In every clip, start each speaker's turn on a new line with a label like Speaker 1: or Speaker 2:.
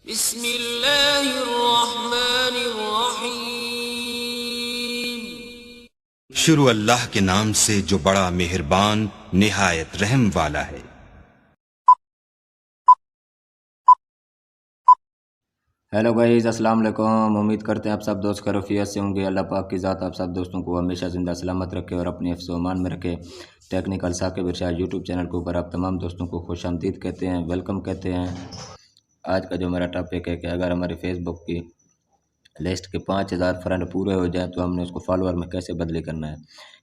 Speaker 1: बिस्मिल्लाहिर्रहमानिर्रहीम।
Speaker 2: शुरू अल्लाह के नाम से जो बड़ा मेहरबान निहायत रहम वाला है।
Speaker 3: हेलो गाइस, अस्सलाम वालेकुम। उम्मीद करते हैं आप सब दोस्त खैरियत से होंगे। अल्लाह पाक की ज़ात आप सब दोस्तों को हमेशा ज़िंदा सलामत रखे और अपने हिफ्ज़ व अमान में रखे। टेक्निकल साकिब इरशाद यूट्यूब चैनल के ऊपर आप तमाम दोस्तों को खुशामदीद कहते हैं, वेलकम कहते हैं। आज का जो मेरा टॉपिक है कि अगर हमारे फेसबुक की लिस्ट के 5000 फ्रेंड पूरे हो जाए तो हमने उसको फॉलोअर में कैसे बदली करना है,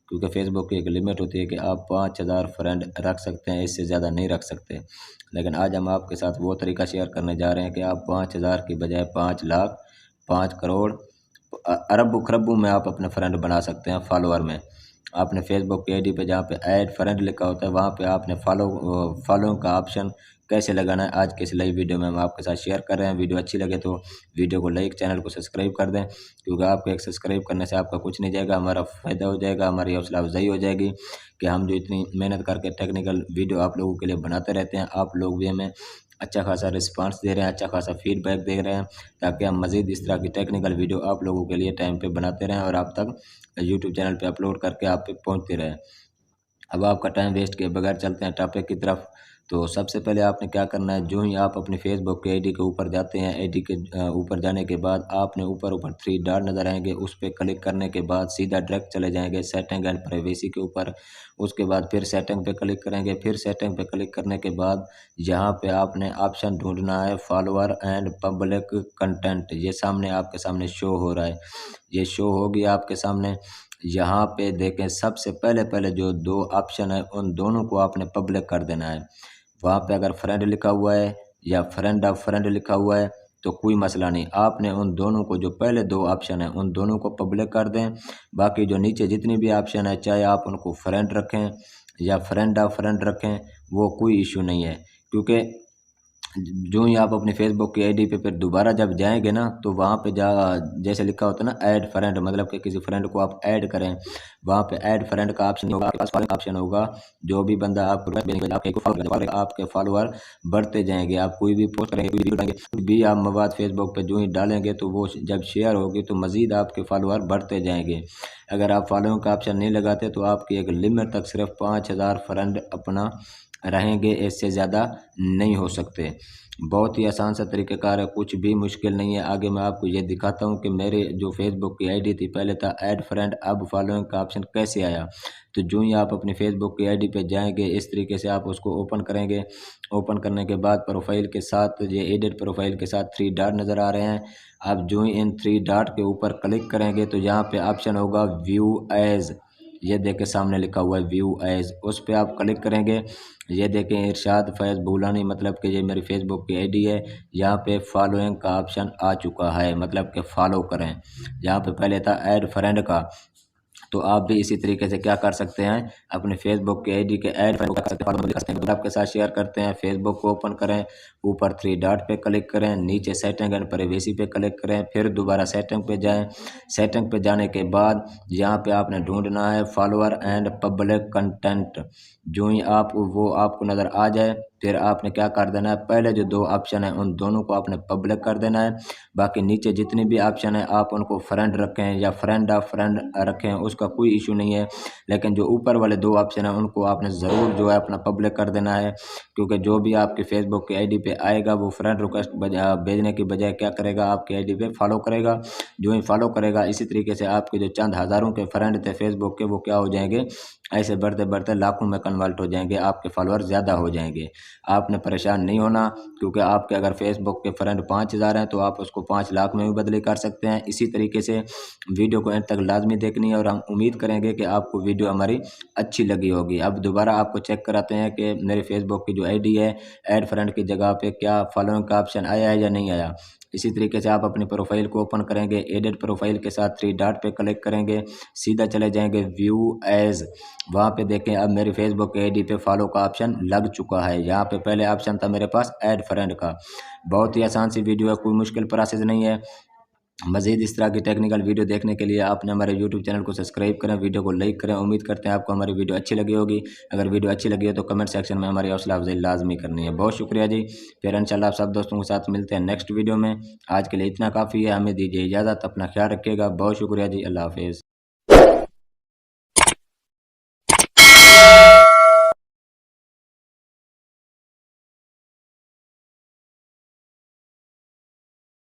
Speaker 3: क्योंकि फेसबुक की एक लिमिट होती है कि आप 5000 फ्रेंड रख सकते हैं, इससे ज़्यादा नहीं रख सकते। लेकिन आज हम आपके साथ वो तरीका शेयर करने जा रहे हैं कि आप 5000 की बजाय 5 लाख, 5 करोड़, अरबों खरबों में आप अपने फ्रेंड बना सकते हैं फॉलोअर में। आपने फेसबुक की आईडी पे जहाँ पे ऐड फ्रेंड लिखा होता है वहाँ पे आपने फॉलो का ऑप्शन कैसे लगाना है, आज की इस नई वीडियो में हम आपके साथ शेयर कर रहे हैं। वीडियो अच्छी लगे तो वीडियो को लाइक, चैनल को सब्सक्राइब कर दें, क्योंकि आपको एक सब्सक्राइब करने से आपका कुछ नहीं जाएगा, हमारा फ़ायदा हो जाएगा, हमारी हौसला अफजाई हो जाएगी कि हम जो इतनी मेहनत करके टेक्निकल वीडियो आप लोगों के लिए बनाते रहते हैं, आप लोग भी हमें अच्छा खासा रिस्पांस दे रहे हैं, अच्छा खासा फीडबैक दे रहे हैं, ताकि हम मज़ीद इस तरह की टेक्निकल वीडियो आप लोगों के लिए टाइम पे बनाते रहें और आप तक यूट्यूब चैनल पे अपलोड करके आप पे पहुँचते रहें। अब आपका टाइम वेस्ट किए बगैर चलते हैं टॉपिक की तरफ। तो सबसे पहले आपने क्या करना है, जो ही आप अपनी फेसबुक के आईडी के ऊपर जाते हैं, आईडी के ऊपर जाने के बाद आपने ऊपर ऊपर 3 डॉट नज़र आएंगे, उस पर क्लिक करने के बाद सीधा डायरेक्ट चले जाएंगे सेटिंग एंड प्राइवेसी के ऊपर। उसके बाद फिर सेटिंग पे क्लिक करेंगे, फिर सेटिंग पे क्लिक करने के बाद यहाँ पे आपने ऑप्शन ढूंढना है फॉलोअर एंड पब्लिक कंटेंट। ये सामने आपके सामने शो हो रहा है, ये शो होगी आपके सामने। यहाँ पे देखें, सबसे पहले पहले जो 2 ऑप्शन है उन दोनों को आपने पब्लिक कर देना है। वहाँ पे अगर फ्रेंड लिखा हुआ है या फ्रेंड ऑफ फ्रेंड लिखा हुआ है तो कोई मसला नहीं, आपने उन दोनों को, जो पहले 2 ऑप्शन है उन दोनों को पब्लिक कर दें। बाकी जो नीचे जितनी भी ऑप्शन है, चाहे आप उनको फ्रेंड रखें या फ्रेंड ऑफ फ्रेंड रखें, वो कोई इशू नहीं है, क्योंकि जो ही आप अपनी फेसबुक की आईडी पे फिर दोबारा जब जाएंगे ना तो वहाँ पे जैसे लिखा होता है ना ऐड फ्रेंड, मतलब कि किसी फ्रेंड को आप ऐड करें, वहाँ पे ऐड फ्रेंड का ऑप्शन होगा, आपके पास फॉलोइंग ऑप्शन होगा। जो भी बंदा आपको आपके फॉलोअर बढ़ते जाएंगे, आप कोई भी पोस्ट करेंगे, कोई वीडियो डालेंगे, कोई भी आप मवाद फेसबुक पे जो ही डालेंगे तो वो जब शेयर होगी तो मज़ीद आपके फॉलोअर बढ़ते जाएंगे। अगर आप फॉलोइंग का ऑप्शन नहीं लगाते तो आपकी एक लिमिट तक सिर्फ 5000 फ्रेंड अपना रहेंगे, इससे ज़्यादा नहीं हो सकते। बहुत ही आसान सा तरीक़ेकार है, कुछ भी मुश्किल नहीं है। आगे मैं आपको ये दिखाता हूँ कि मेरे जो फेसबुक की आईडी थी, पहले था ऐड फ्रेंड, अब फॉलोइंग का ऑप्शन कैसे आया। तो जो ही आप अपनी फेसबुक की आईडी पे जाएंगे, इस तरीके से आप उसको ओपन करेंगे। ओपन करने के बाद प्रोफाइल के साथ, ये एडिट प्रोफाइल के साथ 3 डॉट नज़र आ रहे हैं। आप जो ही इन 3 डॉट के ऊपर क्लिक करेंगे तो यहाँ पे ऑप्शन होगा व्यू एज, ये देखें सामने लिखा हुआ है व्यू एज, उस पर आप क्लिक करेंगे। ये देखें इरशाद फैज़ भूलानी, मतलब कि ये मेरी फेसबुक की आईडी है। यहाँ पे फॉलोइंग का ऑप्शन आ चुका है, मतलब कि फॉलो करें। यहाँ पे पहले था ऐड फ्रेंड का, तो आप भी इसी तरीके से क्या कर सकते हैं, अपने फेसबुक के आईडी के ऐड फ्रेंड कर सकते हैं, आपके साथ शेयर करते हैं। फेसबुक को ओपन करें, ऊपर 3 डॉट पे क्लिक करें, नीचे सेटिंग एंड प्राइवेसी पे क्लिक करें, फिर दोबारा सेटिंग पे जाएं। सेटिंग पे जाने के बाद यहाँ पे आपने ढूंढना है फॉलोअर एंड पब्लिक कंटेंट। जो ही आप वो आपको नज़र आ जाए, फिर आपने क्या कर देना है, पहले जो 2 ऑप्शन है उन दोनों को आपने पब्लिक कर देना है। बाकी नीचे जितने भी ऑप्शन है आप उनको फ्रेंड रखें या फ्रेंड ऑफ फ्रेंड रखें, उसका कोई इशू नहीं है। लेकिन जो ऊपर वाले 2 ऑप्शन है उनको आपने ज़रूर जो है अपना पब्लिक कर देना है, क्योंकि जो भी आपकी फेसबुक की आईडी पे आएगा वो फ्रेंड रिक्वेस्ट भेजने की बजाय क्या करेगा, आपकी आईडी पे फॉलो करेगा। जो ही फॉलो करेगा, इसी तरीके से आपके जो चंद हज़ारों के फ्रेंड थे फेसबुक के, वो क्या हो जाएंगे, ऐसे बढ़ते बढ़ते लाखों में कन्वर्ट हो जाएंगे, आपके फॉलोअर ज़्यादा हो जाएंगे। आपने परेशान नहीं होना, क्योंकि आपके अगर फेसबुक के फ्रेंड 5000 हैं तो आप उसको 5 लाख में भी बदली कर सकते हैं। इसी तरीके से वीडियो को अंत तक लाजमी देखनी है और हम उम्मीद करेंगे कि आपको वीडियो हमारी अच्छी लगी होगी। अब दोबारा आपको चेक कराते हैं कि मेरे फेसबुक की जो आईडी है, ऐड फ्रेंड की जगह पे क्या फॉलोइंग का ऑप्शन आया है या नहीं आया। इसी तरीके से आप अपनी प्रोफाइल को ओपन करेंगे, एडिट प्रोफाइल के साथ 3 डॉट पे क्लिक करेंगे, सीधा चले जाएंगे व्यू एज। वहाँ पे देखें अब मेरी फेसबुक आईडी पे फॉलो का ऑप्शन लग चुका है। यहाँ पे पहले ऑप्शन था मेरे पास ऐड फ्रेंड का। बहुत ही आसान सी वीडियो है, कोई मुश्किल प्रोसेस नहीं है। मज़ीद इस तरह की टेक्निकल वीडियो देखने के लिए आपने हमारे यूट्यूब चैनल को सब्सक्राइब करें, वीडियो को लाइक करें। उम्मीद करते हैं आपको हमारी वीडियो अच्छी लगी होगी। अगर वीडियो अच्छी लगी हो तो कमेंट सेक्शन में हमारी हौसला अफजाई लाजमी करनी है। बहुत शुक्रिया जी। फिर इंशाल्लाह आप सब दोस्तों के साथ मिलते हैं नेक्स्ट वीडियो में। आज के लिए इतना काफ़ी है, हमें दीजिए इजाज़त। अपना ख्याल रखिएगा। बहुत शुक्रिया जी। अल्लाह हाफिज़।